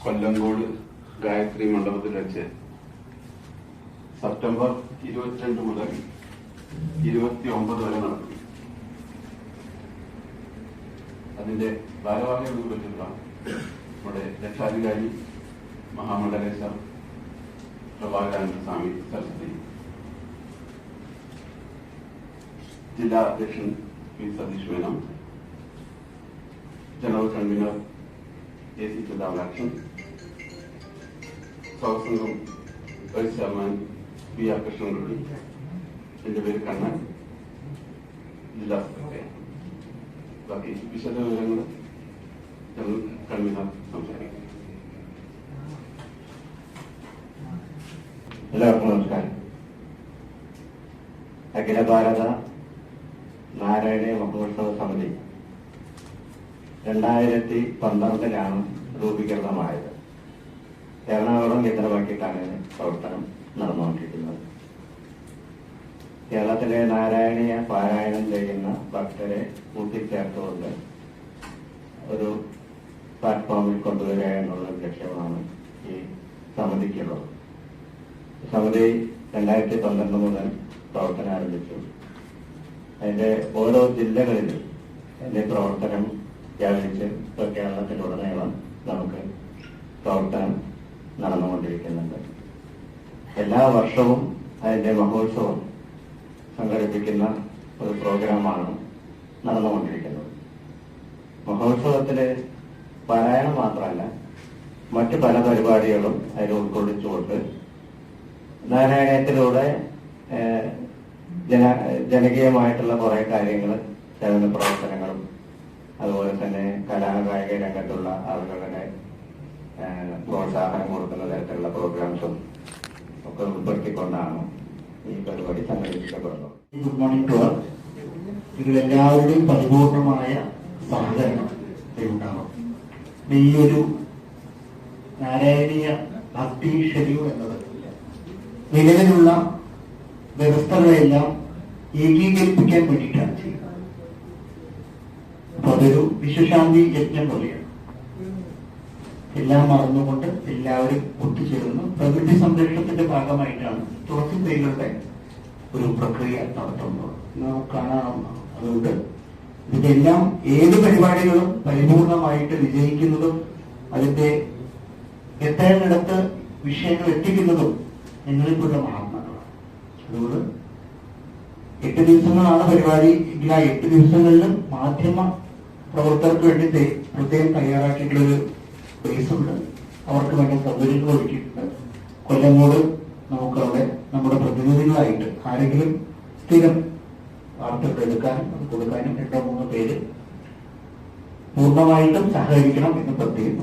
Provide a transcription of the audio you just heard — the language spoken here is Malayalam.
കൊല്ലങ്കോട് ഗായത്രി മണ്ഡപത്തിൽ വെച്ച് സെപ്റ്റംബർ 22 മുതൽ 29 വരെ നടക്കും. അതിന്റെ ഭാരവാഹികളെ പറ്റിയുള്ള നമ്മുടെ രക്ഷാധികാരി മഹാമണ്ഡലേശ്വർ പ്രഭാകരാനന്ദ സ്വാമി സരസ്വതി, ജില്ലാ അധ്യക്ഷൻ P Satheesh Menon, general convener A C ചിന്താമലാക്ഷൻ, സൗസംഘം vice chairman P R Krishnankutty, എന്റെ പേര് കണ്ണൻ, ജില്ലാ സെക്രട്ടറി. ബാക്കി വിശദ വിവരങ്ങൾ ജനറൽ കൺവീനർ സംസാരിക്കും. എല്ലാവർക്കും നമസ്കാരം. അഖില ഭാരത നാരായണീയ മഹോത്സവ സമിതി 2012 രൂപീകൃതമായത്. എറണാകുളം കേന്ദ്രമാക്കിയിട്ടാണ് പ്രവർത്തനം നടന്നുകൊണ്ടിരിക്കുന്നത്. കേരളത്തിലെ നാരായണീയ പാരായണം ചെയ്യുന്ന ഭക്തരെ കൂട്ടിച്ചേർത്തുകൊണ്ട് ഒരു പ്ലാറ്റ്ഫോമിൽ കൊണ്ടുവരിക എന്നുള്ള ലക്ഷ്യമാണ് ഈ സമിതിക്കുള്ളത്. സമിതി 2012 മുതൽ പ്രവർത്തനം ആരംഭിച്ചു. അതിന്റെ ഓരോ ജില്ലകളിലും അതിന്റെ പ്രവർത്തനം വ്യാപിച്ച് ഇപ്പോൾ കേരളത്തിലുടനീളം നമുക്ക് പ്രവർത്തനം നടന്നുകൊണ്ടിരിക്കുന്നുണ്ട്. എല്ലാ വർഷവും അതിന്റെ മഹോത്സവം സംഘടിപ്പിക്കുന്ന ഒരു പ്രോഗ്രാമാണ് നടന്നുകൊണ്ടിരിക്കുന്നത്. മഹോത്സവത്തില് പാരായണം മാത്രമല്ല, മറ്റു പല പരിപാടികളും അതിൽ ഉൾക്കൊള്ളിച്ചുകൊണ്ട് നാരായണീയത്തിലൂടെ ജനകീയമായിട്ടുള്ള കുറെ കാര്യങ്ങൾ, സേവന പ്രവർത്തനങ്ങളും അതുപോലെ തന്നെ കലാകായിക രംഗത്തുള്ള ആളുകളുടെ പ്രോത്സാഹനം കൊടുക്കുന്ന തരത്തിലുള്ള പ്രോഗ്രാംസും ഒക്കെ ഉൾപ്പെടുത്തിക്കൊണ്ടാണ് ഈ പരിപാടി സംഘടിപ്പിക്കപ്പെടുന്നത്. Good morning to all. ഇതിലെല്ലാവരുടെയും പരിപൂർണമായ സഹകരണം ഉണ്ടാവും. ഈ ഒരു നാരായണീയ ഭക്തി ഷെഡ്യൂൾ എന്നത് നിലവിലുള്ള വ്യവസ്ഥകളെല്ലാം ഏകീകരിപ്പിക്കാൻ വേണ്ടിയിട്ടാണ് ചെയ്യുന്നത്. അപ്പൊ അതൊരു വിശ്വശാന്തി യജ്ഞം പോലെയാണ്. എല്ലാം മറന്നുകൊണ്ട് എല്ലാവരും ഒത്തുചേർന്ന് പ്രകൃതി സംരക്ഷണത്തിന്റെ ഭാഗമായിട്ടാണ് തുളസി തൈകളുടെ ഒരു പ്രക്രിയ നടത്തുന്നത്. നമുക്ക് കാണാം. അതുകൊണ്ട് ഇതെല്ലാം ഏത് പരിപാടികളും പരിപൂർണമായിട്ട് വിജയിക്കുന്നതും അതിന്റെ എത്തേണ്ടിടത്ത് വിഷയങ്ങൾ എത്തിക്കുന്നതും നിങ്ങളിൽപ്പെട്ട മഹാത്മാക്കളാണ്. അതുകൊണ്ട് 8 ദിവസങ്ങളാണ് പരിപാടി എങ്കിൽ ആ 8 ദിവസങ്ങളിലും മാധ്യമ പ്രവർത്തകർക്ക് വേണ്ടി പ്രത്യേകം തയ്യാറാക്കിയിട്ടുള്ളൊരു സ്പേസുണ്ട്. അവർക്ക് വേണ്ട സൗകര്യങ്ങൾ ഒരുക്കിയിട്ടുണ്ട്. കൊല്ലങ്കോട് നമുക്കവിടെ നമ്മുടെ പ്രതിനിധികളായിട്ട് ആരെങ്കിലും സ്ഥിരം വാർത്തകൾ എടുക്കാനും അത് കൊടുക്കാനും 2-3 പേര് പൂർണ്ണമായിട്ടും സഹകരിക്കണം എന്ന് പ്രത്യേകം